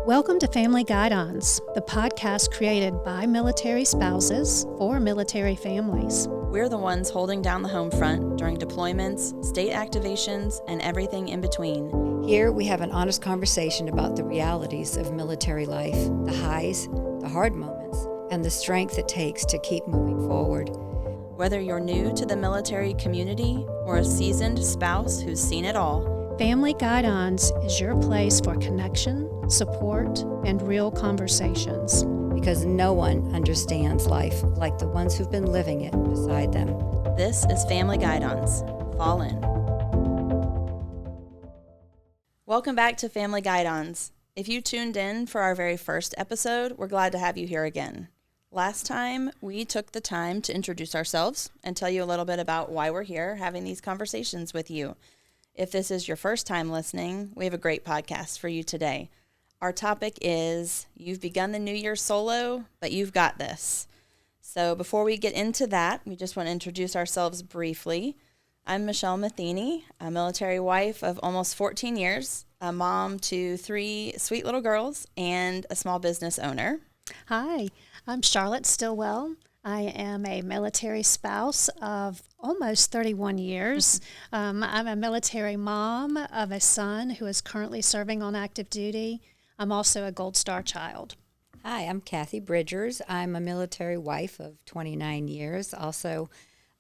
Welcome to Family Guidons, the podcast created by military spouses for military families. We're the ones holding down the home front during deployments, state activations, and everything in between. Here we have an honest conversation about the realities of military life, the highs, the hard moments, and the strength it takes to keep moving forward. Whether you're new to the military community or a seasoned spouse who's seen it all, Family Guidons is your place for connection, support, and real conversations. Because no one understands life like the ones who've been living it beside them. This is Family Guidons. Fall in. Welcome back to Family Guidons. If you tuned in for our very first episode, we're glad to have you here again. Last time, we took the time to introduce ourselves and tell you a little bit about why we're here having these conversations with you. If this is your first time listening, we have a great podcast for you today. Our topic is, you've begun the new year solo, but you've got this. So before we get into that, we just want to introduce ourselves briefly. I'm Michelle Matheny, a military wife of almost 14 years, a mom to 3 sweet little girls, and a small business owner. Hi, I'm Charlotte Stillwell. I am a military spouse of almost 31 years. I'm a military mom of a son who is currently serving on active duty. I'm also a Gold Star child. Hi, I'm Kathy Bridgers. I'm a military wife of 29 years, also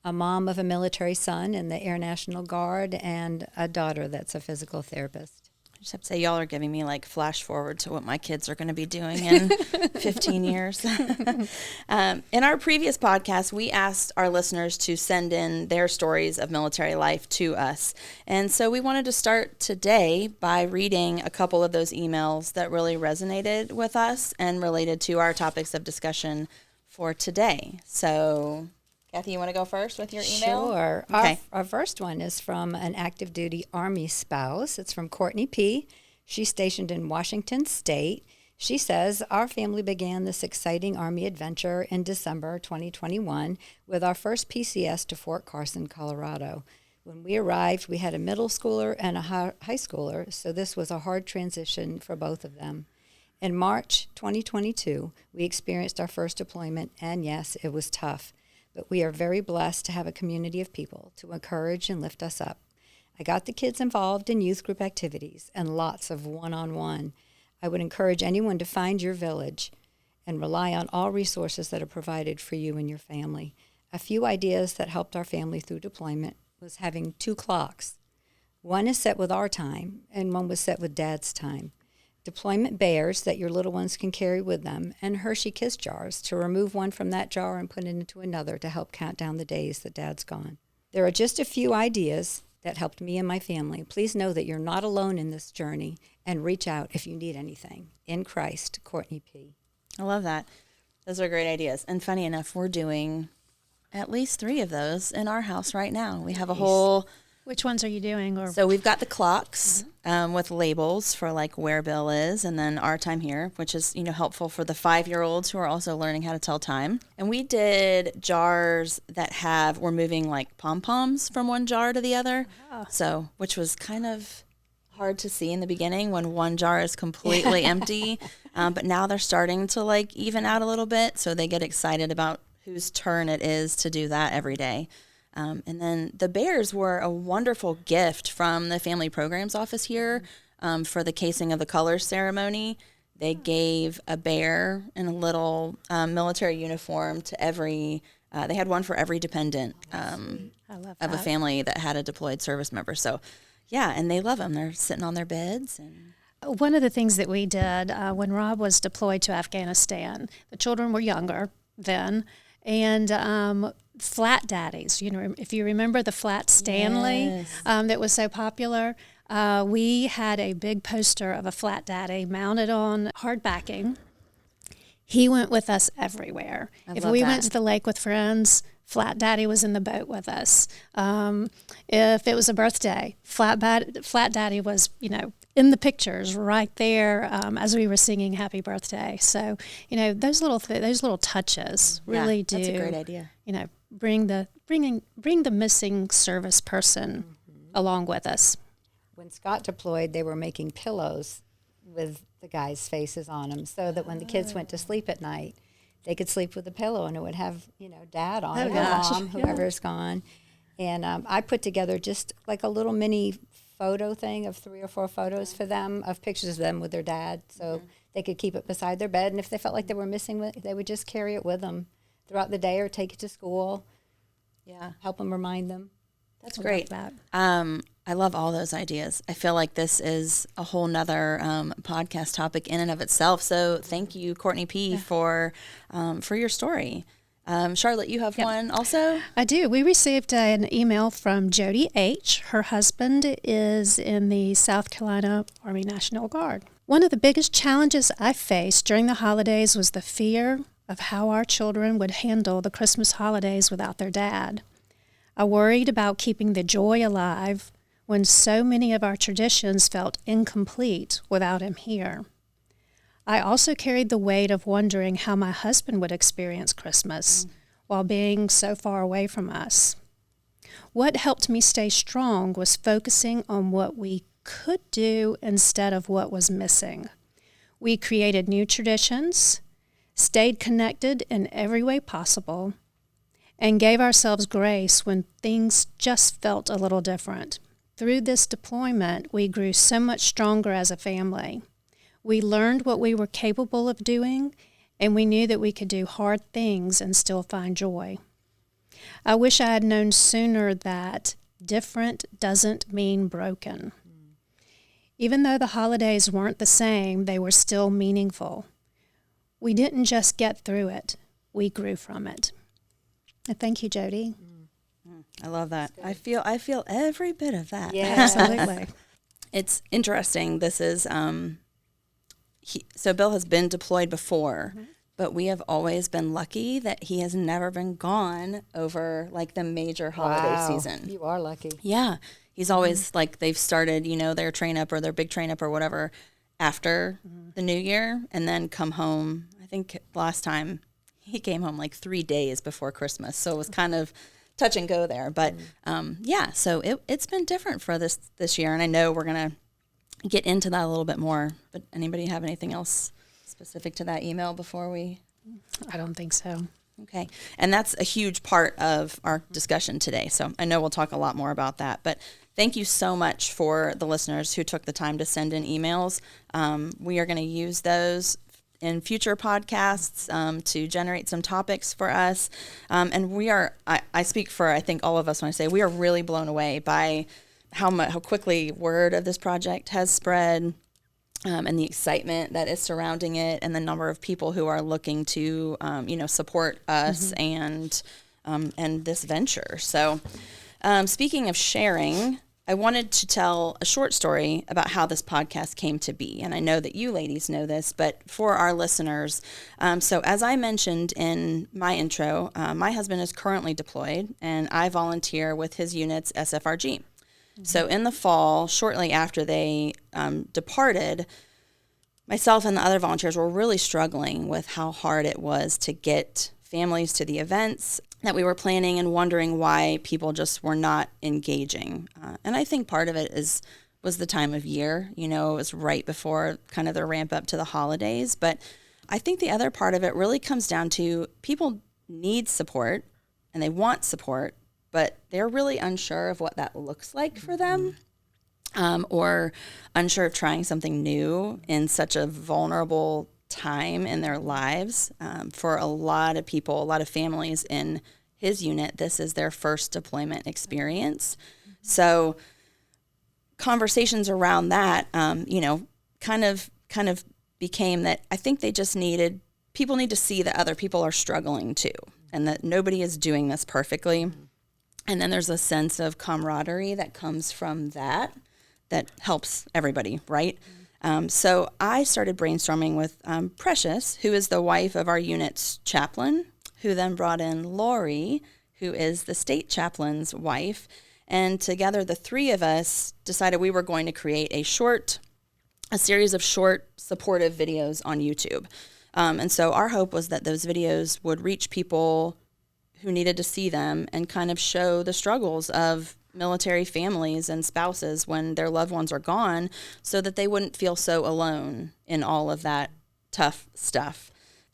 a mom of a military son in the Air National Guard, and a daughter that's a physical therapist. I just have to say, y'all are giving me like flash forward to what my kids are going to be doing in 15 years. In our previous podcast, we asked our listeners to send in their stories of military life to us. And so we wanted to start today by reading a couple of those emails that really resonated with us and related to our topics of discussion for today. So, Kathy, you want to go first with your email? Sure. Okay. Our first one is from an active duty Army spouse. It's from Courtney P. She's stationed in Washington State. She says, our family began this exciting Army adventure in December 2021 with our first PCS to Fort Carson, Colorado. When we arrived, we had a middle schooler and a high schooler, so this was a hard transition for both of them. In March 2022, we experienced our first deployment, and yes, it was tough. But we are very blessed to have a community of people to encourage and lift us up. I got the kids involved in youth group activities and lots of one-on-one. I would encourage anyone to find your village and rely on all resources that are provided for you and your family. A few ideas that helped our family through deployment was having 2 clocks. One is set with our time, and one was set with Dad's time. Deployment bears that your little ones can carry with them, and Hershey Kiss jars to remove one from that jar and put it into another to help count down the days that Dad's gone. There are just a few ideas that helped me and my family. Please know that you're not alone in this journey, and reach out if you need anything. In Christ, Courtney P. I love that. Those are great ideas. And funny enough, we're doing at least 3 of those in our house right now. We have a whole... Which ones are you doing? So we've got the clocks with labels for like where Bill is, and then our time here, which is, helpful for the 5-year-olds who are also learning how to tell time. And we did jars that we're moving like pom-poms from one jar to the other. Wow. So, which was kind of hard to see in the beginning when one jar is completely empty. But now they're starting to like even out a little bit. So they get excited about whose turn it is to do that every day. And then the bears were a wonderful gift from the family programs office here for the casing of the colors ceremony. They gave a bear in a little military uniform to every, they had one for every dependent of a family that had a deployed service member. So, yeah, and they love them. They're sitting on their beds. And one of the things that we did when Rob was deployed to Afghanistan, the children were younger then, and Flat Daddies, if you remember the Flat Stanley, yes. That was so popular, we had a big poster of a Flat Daddy mounted on hard backing. He went with us everywhere. If we went to the lake with friends, Flat Daddy was in the boat with us. If it was a birthday, Flat Daddy was, in the pictures right there as we were singing Happy Birthday. So, those little touches really do. That's a great idea. Bring the missing service person along with us. When Scott deployed, they were making pillows with the guys' faces on them, so that when the kids went to sleep at night, they could sleep with a pillow, and it would have, Dad on it, or Mom, whoever's gone. And I put together just like a little mini photo thing of 3 or 4 photos for them, of pictures of them with their dad, so they could keep it beside their bed. And if they felt like they were missing it, they would just carry it with them throughout the day or take it to school. Yeah. Help them remind them. That's great. I love all those ideas. I feel like this is a whole nother podcast topic in and of itself. So thank you, Courtney P., for your story. Charlotte, you have one also? I do. We received an email from Jody H. Her husband is in the South Carolina Army National Guard. One of the biggest challenges I faced during the holidays was the fear of how our children would handle the Christmas holidays without their dad. I worried about keeping the joy alive when so many of our traditions felt incomplete without him here. I also carried the weight of wondering how my husband would experience Christmas while being so far away from us. What helped me stay strong was focusing on what we could do instead of what was missing. We created new traditions, stayed connected in every way possible, and gave ourselves grace when things just felt a little different. Through this deployment, we grew so much stronger as a family. We learned what we were capable of doing, and we knew that we could do hard things and still find joy. I wish I had known sooner that different doesn't mean broken. Even though the holidays weren't the same, they were still meaningful. We didn't just get through it, we grew from it. Thank you, Jody. I love that. I feel every bit of that. Yeah, Absolutely. It's interesting. This is so Bill has been deployed before, but we have always been lucky that he has never been gone over like the major holiday season. You are lucky. Yeah. He's always like they've started, their train up or their big train up or whatever after the new year and then come home. I think last time he came home like 3 days before Christmas. So it was kind of touch and go there. But so it's been different for this year. And I know we're going to get into that a little bit more. But anybody have anything else specific to that email before we? I don't think so. Okay. And that's a huge part of our discussion today. So I know we'll talk a lot more about that. But thank you so much for the listeners who took the time to send in emails. We are going to use those in future podcasts to generate some topics for us. And we are, I speak for, I think, all of us when I say we are really blown away by how quickly word of this project has spread and the excitement that is surrounding it and the number of people who are looking to, support us and this venture. So speaking of sharing, I wanted to tell a short story about how this podcast came to be. And I know that you ladies know this, but for our listeners, so as I mentioned in my intro, my husband is currently deployed and I volunteer with his unit's SFRG. So in the fall, shortly after they departed, myself and the other volunteers were really struggling with how hard it was to get families to the events that we were planning and wondering why people just were not engaging. And I think part of it was the time of year. It was right before kind of the ramp up to the holidays. But I think the other part of it really comes down to people need support and they want support, but they're really unsure of what that looks like for them, or unsure of trying something new in such a vulnerable time in their lives. For a lot of people, a lot of families in his unit, this is their first deployment experience. So conversations around that, kind of became that I think they just people need to see that other people are struggling too, and that nobody is doing this perfectly. And then there's a sense of camaraderie that comes from that helps everybody, right? So I started brainstorming with Precious, who is the wife of our unit's chaplain, who then brought in Lori, who is the state chaplain's wife. And together, the three of us decided we were going to create a series of short supportive videos on YouTube. And so our hope was that those videos would reach people who needed to see them and kind of show the struggles of military families and spouses when their loved ones are gone, so that they wouldn't feel so alone in all of that tough stuff.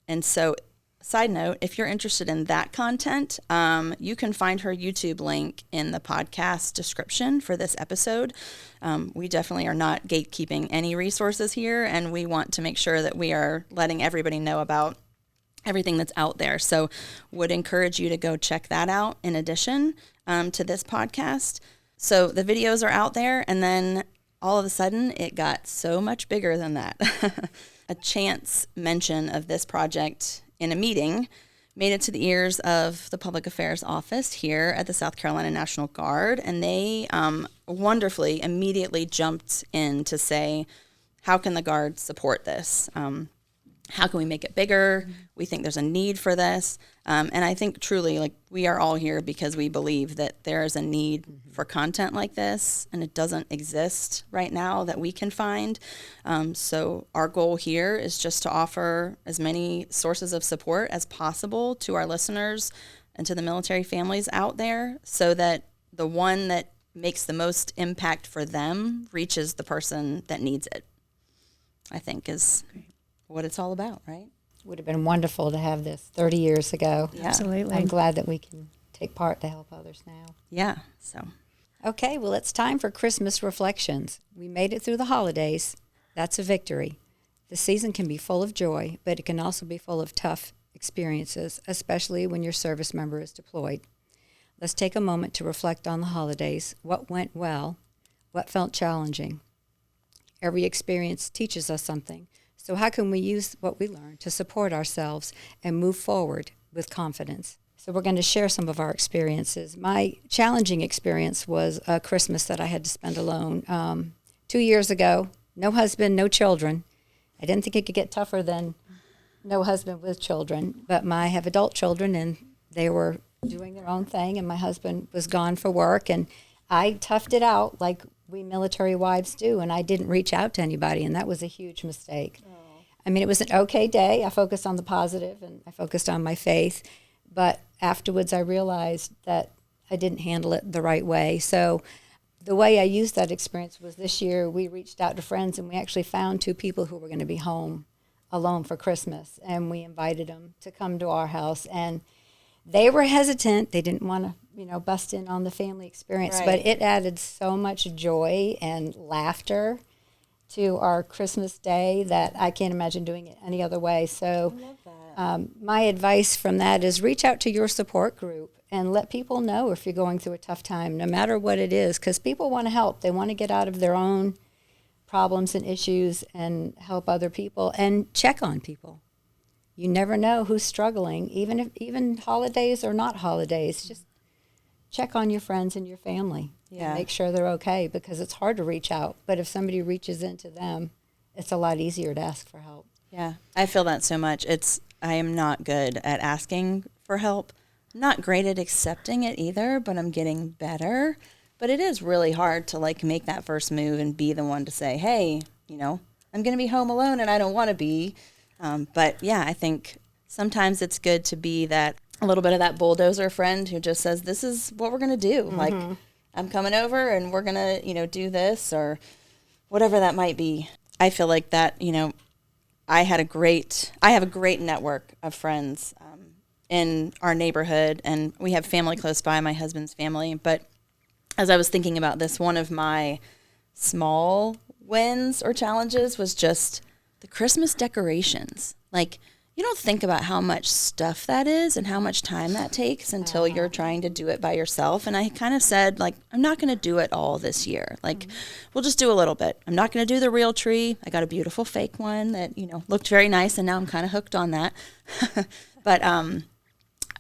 And so, side note, if you're interested in that content, you can find her YouTube link in the podcast description for this episode. We definitely are not gatekeeping any resources here, and we want to make sure that we are letting everybody know about everything that's out there. So would encourage you to go check that out in addition to this podcast. So the videos are out there, and then all of a sudden it got so much bigger than that. A chance mention of this project in a meeting made it to the ears of the Public Affairs Office here at the South Carolina National Guard, and they wonderfully immediately jumped in to say, how can the Guard support this? How can we make it bigger? We think there's a need for this. And I think truly, like, we are all here because we believe that there is a need for content like this, and it doesn't exist right now that we can find. So our goal here is just to offer as many sources of support as possible to our listeners and to the military families out there, so that the one that makes the most impact for them reaches the person that needs it, I think is what it's all about, right? Would have been wonderful to have this 30 years ago. Yeah. Absolutely. I'm glad that we can take part to help others now. Yeah, so. Okay, well, it's time for Christmas reflections. We made it through the holidays. That's a victory. The season can be full of joy, but it can also be full of tough experiences, especially when your service member is deployed. Let's take a moment to reflect on the holidays. What went well? What felt challenging? Every experience teaches us something. So how can we use what we learned to support ourselves and move forward with confidence? So we're going to share some of our experiences. My challenging experience was a Christmas that I had to spend alone. 2 years ago, no husband, no children. I didn't think it could get tougher than no husband with children, but I have adult children, and they were doing their own thing, and my husband was gone for work, and I toughed it out like we military wives do, and I didn't reach out to anybody, and that was a huge mistake. I mean, it was an okay day. I focused on the positive, and I focused on my faith, but afterwards I realized that I didn't handle it the right way. So the way I used that experience was this year we reached out to friends, and we actually found 2 people who were going to be home alone for Christmas, and we invited them to come to our house, and they were hesitant. They didn't want to, bust in on the family experience, Right. but it added so much joy and laughter to our Christmas day that I can't imagine doing it any other way. So my advice from that is reach out to your support group and let people know if you're going through a tough time, no matter what it is, because people want to help. They want to get out of their own problems and issues and help other people and check on people. You never know who's struggling, even holidays or not holidays. Just check on your friends and your family. Yeah. And make sure they're okay, because it's hard to reach out. But if somebody reaches into them, it's a lot easier to ask for help. Yeah, I feel that so much. I am not good at asking for help. I'm not great at accepting it either, but I'm getting better. But it is really hard to make that first move and be the one to say, hey, I'm going to be home alone and I don't want to be. But yeah, I think sometimes it's good to be a little bit of that bulldozer friend who just says, this is what we're going to do. Mm-hmm. I'm coming over and we're going to, do this or whatever that might be. I feel like that, I have a great network of friends in our neighborhood, and we have family close by, my husband's family. But as I was thinking about this, one of my small wins or challenges was just the Christmas decorations. You don't think about how much stuff that is and how much time that takes until you're trying to do it by yourself. And I kind of said, I'm not going to do it all this year. We'll just do a little bit. I'm not going to do the real tree. I got a beautiful fake one that, looked very nice, and now I'm kind of hooked on that. But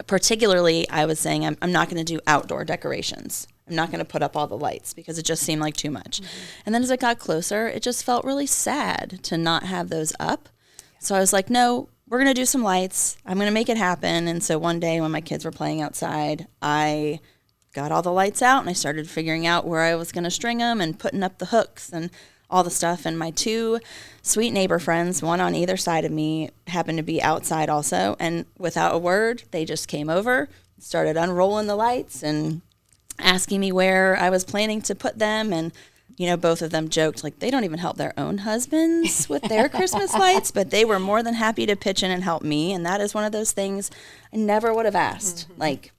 particularly, I was saying I'm not going to do outdoor decorations. I'm not going to put up all the lights because it just seemed like too much. Mm-hmm. And then as it got closer, it just felt really sad to not have those up. So I was like, no, we're going to do some lights. I'm going to make it happen. And so one day when my kids were playing outside, I got all the lights out and I started figuring out where I was going to string them and putting up the hooks and all the stuff. And my 2 sweet neighbor friends, one on either side of me, happened to be outside also. And without a word, they just came over, started unrolling the lights and asking me where I was planning to put them. And, both of them joked, like, they don't even help their own husbands with their Christmas lights, but they were more than happy to pitch in and help me. And that is one of those things I never would have asked. Like,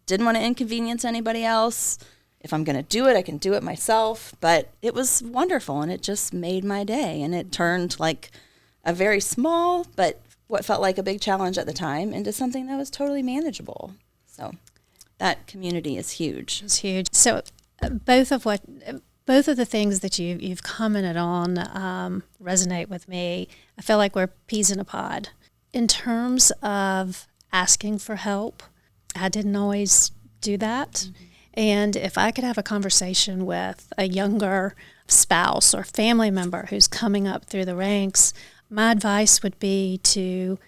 didn't want to inconvenience anybody else. If I'm going to do it, I can do it myself. But it was wonderful, and it just made my day. And it turned like a very small, but what felt like a big challenge at the time, into something that was totally manageable. So that community is huge. It's huge. So both of the things that you've commented on resonate with me. I feel like we're peas in a pod. In terms of asking for help, I didn't always do that. Mm-hmm. And if I could have a conversation with a younger spouse or family member who's coming up through the ranks, my advice would be to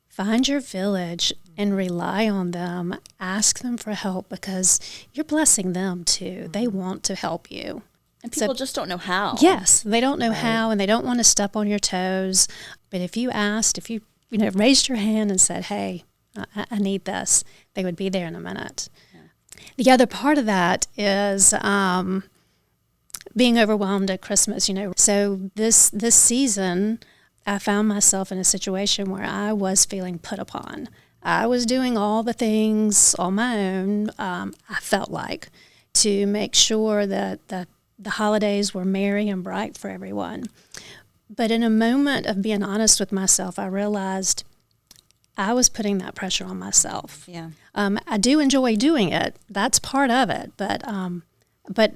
find your village and rely on them. Ask them for help, because you're blessing them too. They want to help you. And people just don't know how. Yes, they don't know how, and they don't want to step on your toes. But if you asked, if you raised your hand and said, hey, I need this, they would be there in a minute. Yeah. The other part of that is being overwhelmed at Christmas. So this season, I found myself in a situation where I was feeling put upon. I was doing all the things on my own, I felt like, to make sure that the holidays were merry and bright for everyone. But in a moment of being honest with myself, I realized I was putting that pressure on myself. Yeah. I do enjoy doing it. That's part of it. But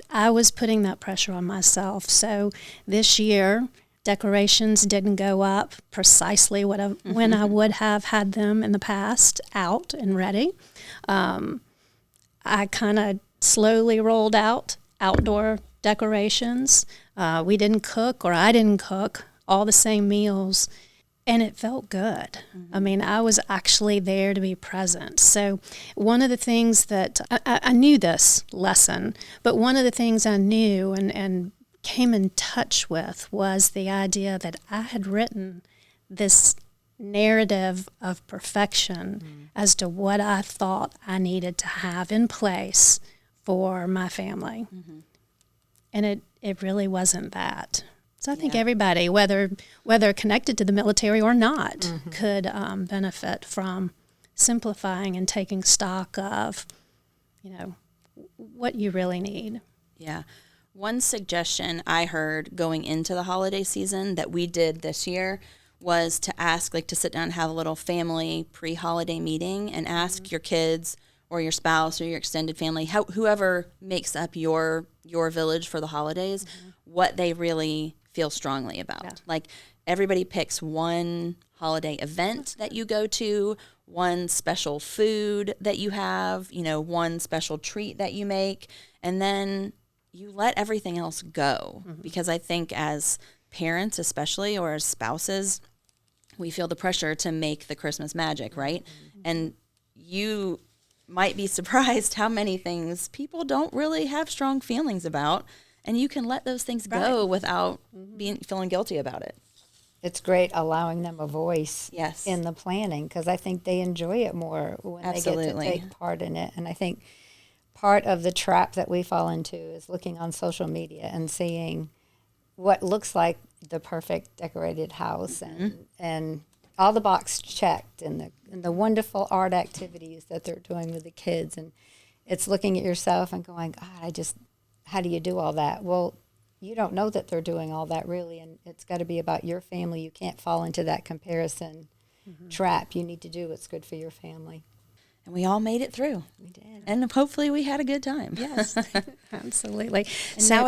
I was putting that pressure on myself. So this year, decorations didn't go up precisely when I would have had them in the past, out and ready. I kind of slowly rolled out outdoor decorations. We didn't cook, or I didn't cook, all the same meals, and it felt good. Mm-hmm. I mean, I was actually there to be present. So one of the things that I knew this lesson, but one of the things I knew and came in touch with was the idea that I had written this narrative of perfection as to what I thought I needed to have in place for my family. Mm-hmm. And it really wasn't that. So I think everybody, whether connected to the military or not, could benefit from simplifying and taking stock of, what you really need. Yeah. One suggestion I heard going into the holiday season that we did this year was to ask, to sit down and have a little family pre-holiday meeting and ask your kids or your spouse or your extended family, whoever makes up your village for the holidays, what they really feel strongly about. Yeah. Everybody picks one holiday event that you go to, one special food that you have, one special treat that you make, and then you let everything else go. Mm-hmm. Because I think as parents especially, or as spouses, we feel the pressure to make the Christmas magic, right? Mm-hmm. And you might be surprised how many things people don't really have strong feelings about, and you can let those things go without feeling guilty about it. It's great allowing them a voice yes. in the planning, because I think they enjoy it more when Absolutely. they get to take part in it. And I think part of the trap that we fall into is looking on social media and seeing what looks like the perfect decorated house and all the box checked and the wonderful art activities that they're doing with the kids. And it's looking at yourself and going, God, how do you do all that? Well, you don't know that they're doing all that really, and it's got to be about your family. You can't fall into that comparison trap. You need to do what's good for your family. And we all made it through. We did. And hopefully we had a good time. Yes, absolutely. And now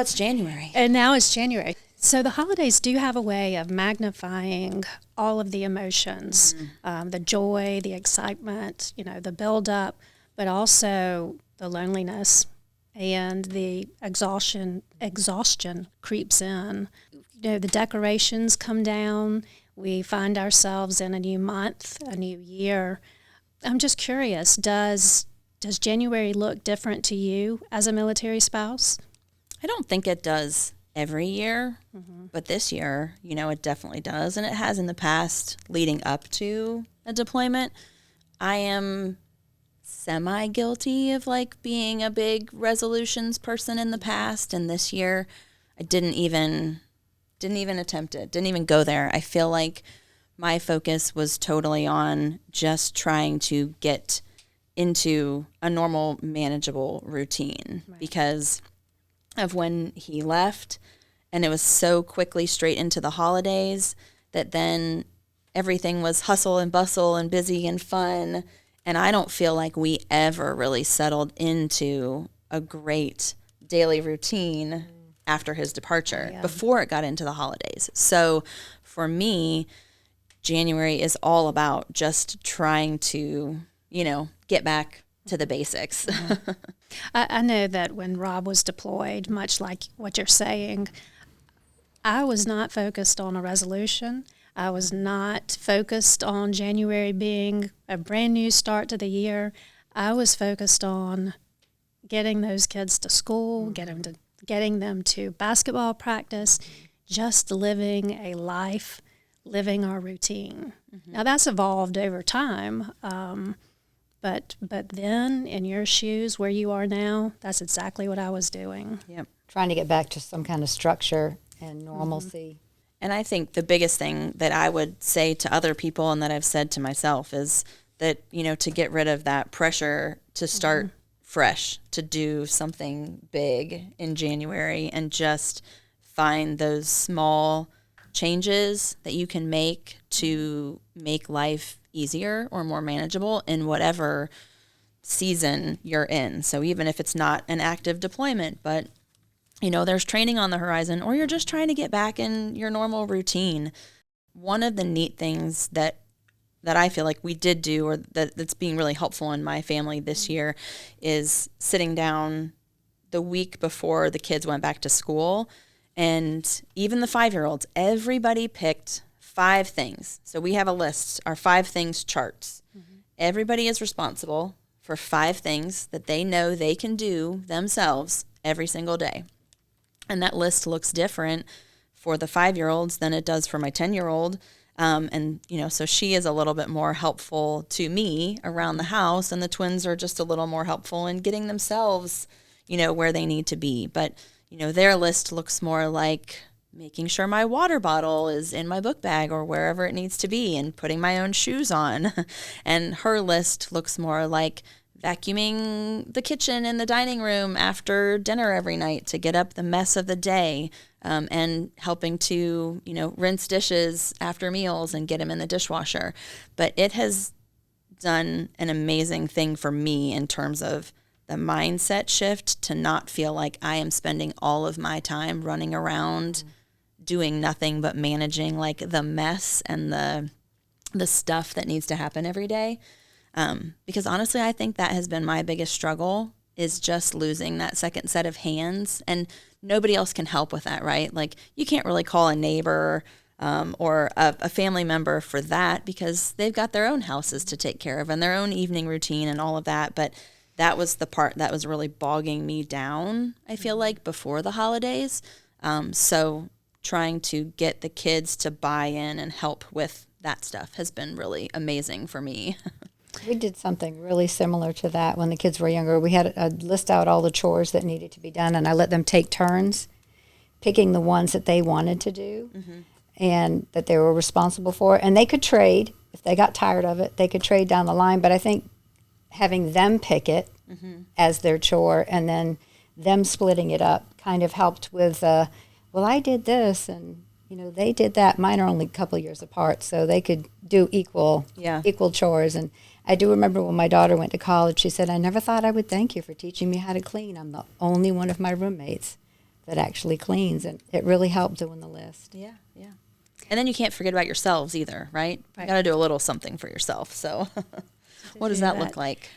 it's January. So the holidays do have a way of magnifying all of the emotions, the joy, the excitement, the build-up, but also the loneliness and the exhaustion creeps in. The decorations come down. We find ourselves in a new month, a new year. I'm just curious, does January look different to you as a military spouse? I don't think it does every year, but this year, it definitely does, and it has in the past leading up to a deployment. I am semi-guilty of like being a big resolutions person in the past, and this year I didn't even attempt it, didn't even go there. I feel like my focus was totally on just trying to get into a normal, manageable routine because of when he left, and it was so quickly straight into the holidays that then everything was hustle and bustle and busy and fun. And I don't feel like we ever really settled into a great daily routine after his departure before it got into the holidays. So for me, January is all about just trying to, get back to the basics. I know that when Rob was deployed, much like what you're saying, I was not focused on a resolution. I was not focused on January being a brand new start to the year. I was focused on getting those kids to school, getting them to basketball practice, just living a life, living our routine. Now that's evolved over time, but then in your shoes where you are now, that's exactly what I was doing. Yep. Trying to get back to some kind of structure and normalcy. And I think the biggest thing that I would say to other people and that I've said to myself is that, to get rid of that pressure to start fresh, to do something big in January and just find those small changes that you can make to make life easier or more manageable in whatever season you're in. So even if it's not an active deployment, but there's training on the horizon, or you're just trying to get back in your normal routine. One of the neat things that I feel like we did do, or that's being really helpful in my family this year, is sitting down the week before the kids went back to school, and even the 5-year-olds, everybody picked 5 things. So we have a list, our 5 things charts. Everybody is responsible for 5 things that they know they can do themselves every single day. And that list looks different for the 5-year-olds than it does for my 10-year-old. So she is a little bit more helpful to me around the house, and the twins are just a little more helpful in getting themselves, where they need to be. But, their list looks more like making sure my water bottle is in my book bag or wherever it needs to be and putting my own shoes on. And her list looks more like vacuuming the kitchen and the dining room after dinner every night to get up the mess of the day, and helping to, rinse dishes after meals and get them in the dishwasher. But it has done an amazing thing for me in terms of the mindset shift to not feel like I am spending all of my time running around doing nothing but managing like the mess and the stuff that needs to happen every day. Because honestly, I think that has been my biggest struggle, is just losing that second set of hands, and nobody else can help with that, right? Like you can't really call a neighbor or a family member for that because they've got their own houses to take care of and their own evening routine and all of that. But that was the part that was really bogging me down, I feel like, before the holidays. So trying to get the kids to buy in and help with that stuff has been really amazing for me. We did something really similar to that when the kids were younger. We had a list out all the chores that needed to be done, and I let them take turns picking the ones that they wanted to do and that they were responsible for. And they could trade. If they got tired of it, they could trade down the line. But I think having them pick it as their chore and then them splitting it up kind of helped with, well, I did this and they did that. Mine are only a couple of years apart, so they could do equal chores. And I do remember when my daughter went to college, she said, I never thought I would thank you for teaching me how to clean. I'm the only one of my roommates that actually cleans, and it really helped doing the list. Yeah. And then you can't forget about yourselves either, right? You got to do a little something for yourself. So what does that look like?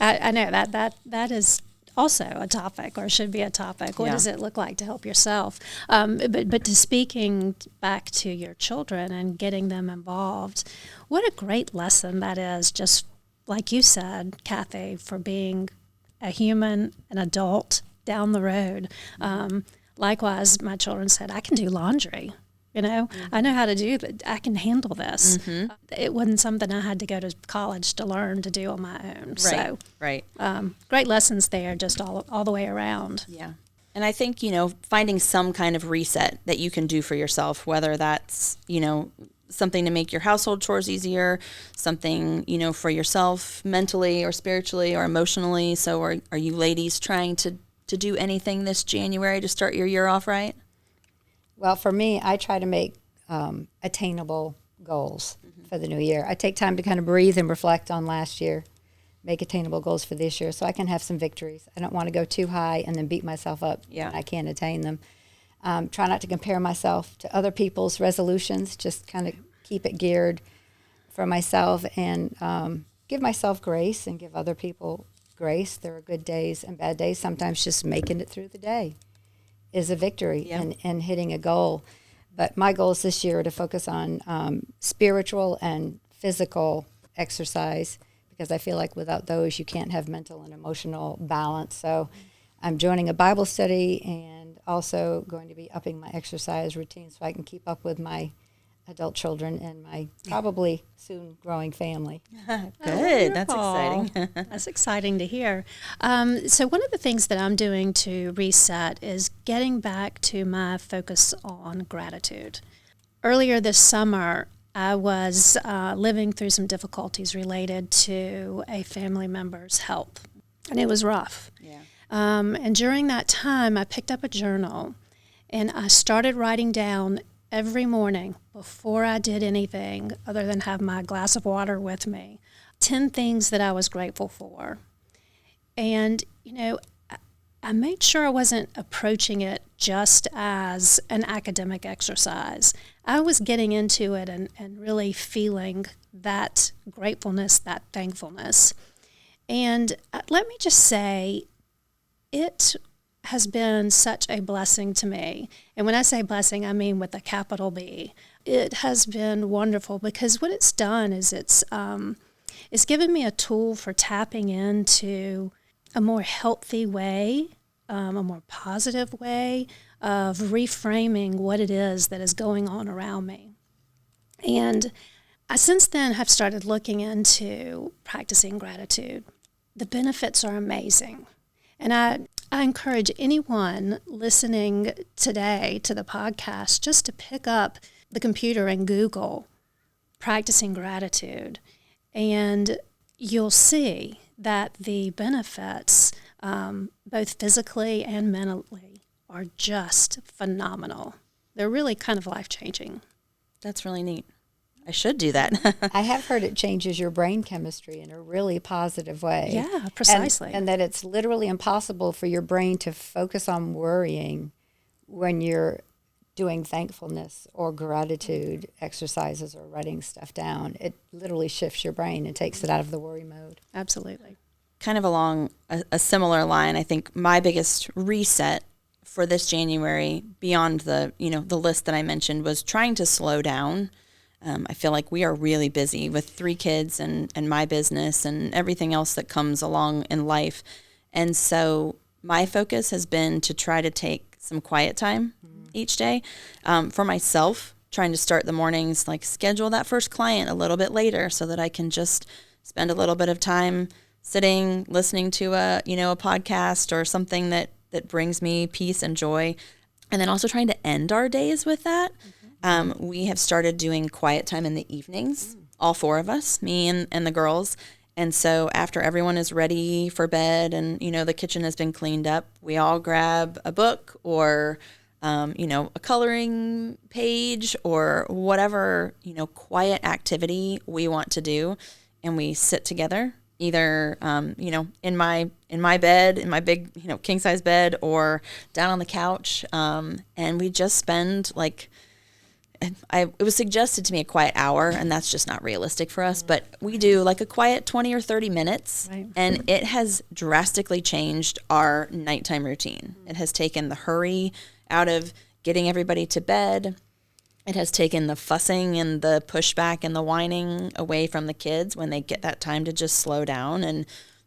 I know that is also a topic, or should be a topic. What does it look like to help yourself? But to speaking back to your children and getting them involved, what a great lesson that is, just like you said, Kathy, for being a human, an adult down the road. Likewise, my children said, I can do laundry. You know, I know how to do that. I can handle this. It wasn't something I had to go to college to learn to do on my own. So, great lessons there, just all the way around. Yeah. And I think, finding some kind of reset that you can do for yourself, whether that's, something to make your household chores easier, something, for yourself mentally or spiritually or emotionally. So are you ladies trying to do anything this January to start your year off right? Well, for me, I try to make attainable goals for the new year. I take time to kind of breathe and reflect on last year, make attainable goals for this year so I can have some victories. I don't want to go too high and then beat myself up when I can't attain them. Try not to compare myself to other people's resolutions, just kind of keep it geared for myself and give myself grace and give other people grace. There are good days and bad days. Sometimes just making it through the day is a victory and hitting a goal. But my goals this year are to focus on spiritual and physical exercise because I feel like without those you can't have mental and emotional balance. So I'm joining a Bible study and also going to be upping my exercise routine so I can keep up with my adult children and my probably soon growing family. Good. That's exciting. That's exciting to hear. So one of the things that I'm doing to reset is getting back to my focus on gratitude. Earlier this summer, I was living through some difficulties related to a family member's health, and it was rough. Yeah. And during that time, I picked up a journal, and I started writing down every morning before I did anything other than have my glass of water with me, 10 things that I was grateful for. And, I made sure I wasn't approaching it just as an academic exercise. I was getting into it and really feeling that gratefulness, that thankfulness. And let me just say, it has been such a blessing to me. And when I say blessing, I mean with a capital B. It has been wonderful because what it's done is it's given me a tool for tapping into a more healthy way, a more positive way of reframing what it is that is going on around me. And I since then have started looking into practicing gratitude. The benefits are amazing. And I encourage anyone listening today to the podcast just to pick up the computer and Google practicing gratitude. And you'll see that the benefits, both physically and mentally, are just phenomenal. They're really kind of life-changing. That's really neat. I should do that. I have heard it changes your brain chemistry in a really positive way. Yeah, precisely. And that it's literally impossible for your brain to focus on worrying when you're doing thankfulness or gratitude exercises or writing stuff down. It literally shifts your brain and takes it out of the worry mode. Absolutely. Kind of along a similar line, I think my biggest reset for this January, beyond the list that I mentioned, was trying to slow down. I feel like we are really busy with 3 kids and my business and everything else that comes along in life. And so my focus has been to try to take some quiet time each day for myself, trying to start the mornings, like schedule that first client a little bit later so that I can just spend a little bit of time sitting, listening to a podcast or something that brings me peace and joy. And then also trying to end our days with that. We have started doing quiet time in the evenings, all 4 of us, me and the girls. And so after everyone is ready for bed and, the kitchen has been cleaned up, we all grab a book or, a coloring page or whatever, quiet activity we want to do. And we sit together, either, in my bed, in my big, king size bed, or down on the couch. And we just spend it was suggested to me a quiet hour, and that's just not realistic for us. But we do like a quiet 20 or 30 minutes, right. And it has drastically changed our nighttime routine. It has taken the hurry out of getting everybody to bed. It has taken the fussing and the pushback and the whining away from the kids when they get that time to just slow down. And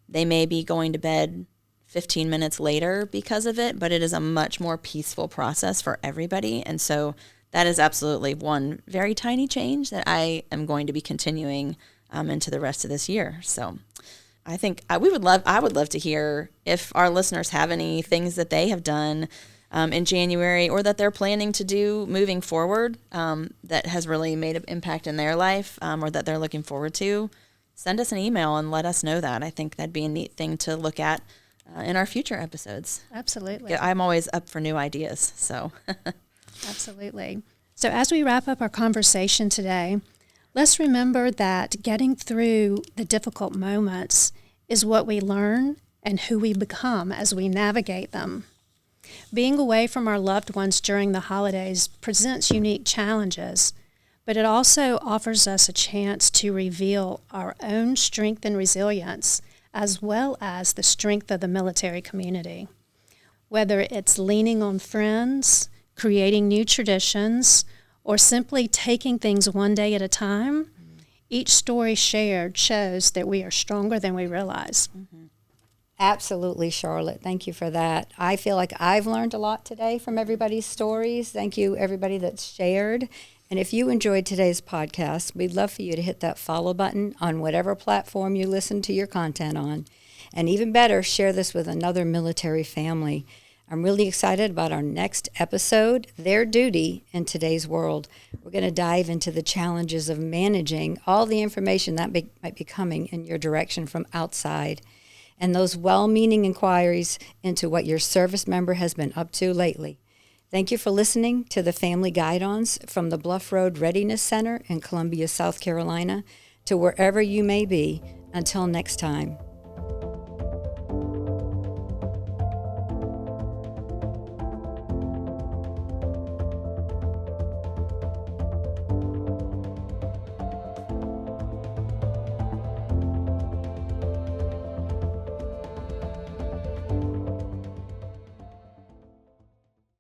they may be going to bed 15 minutes later because of it, but it is a much more peaceful process for everybody. And so that is absolutely one very tiny change that I am going to be continuing into the rest of this year. So I think I would love to hear if our listeners have any things that they have done in January or that they're planning to do moving forward that has really made an impact in their life or that they're looking forward to. Send us an email and let us know that. I think that'd be a neat thing to look at in our future episodes. Absolutely. I'm always up for new ideas. So Absolutely. So as we wrap up our conversation today, let's remember that getting through the difficult moments is what we learn and who we become as we navigate them. Being away from our loved ones during the holidays presents unique challenges, but it also offers us a chance to reveal our own strength and resilience, as well as the strength of the military community. Whether it's leaning on friends, creating new traditions, or simply taking things one day at a time, each story shared shows that we are stronger than we realize. Mm-hmm. Absolutely, Charlotte. Thank you for that. I feel like I've learned a lot today from everybody's stories. Thank you, everybody that's shared. And if you enjoyed today's podcast, we'd love for you to hit that follow button on whatever platform you listen to your content on. And even better, share this with another military family. I'm really excited about our next episode, Their Duty in Today's World. We're going to dive into the challenges of managing all the information that might be coming in your direction from outside, and those well-meaning inquiries into what your service member has been up to lately. Thank you for listening to the Family Guidons from the Bluff Road Readiness Center in Columbia, South Carolina, to wherever you may be. Until next time.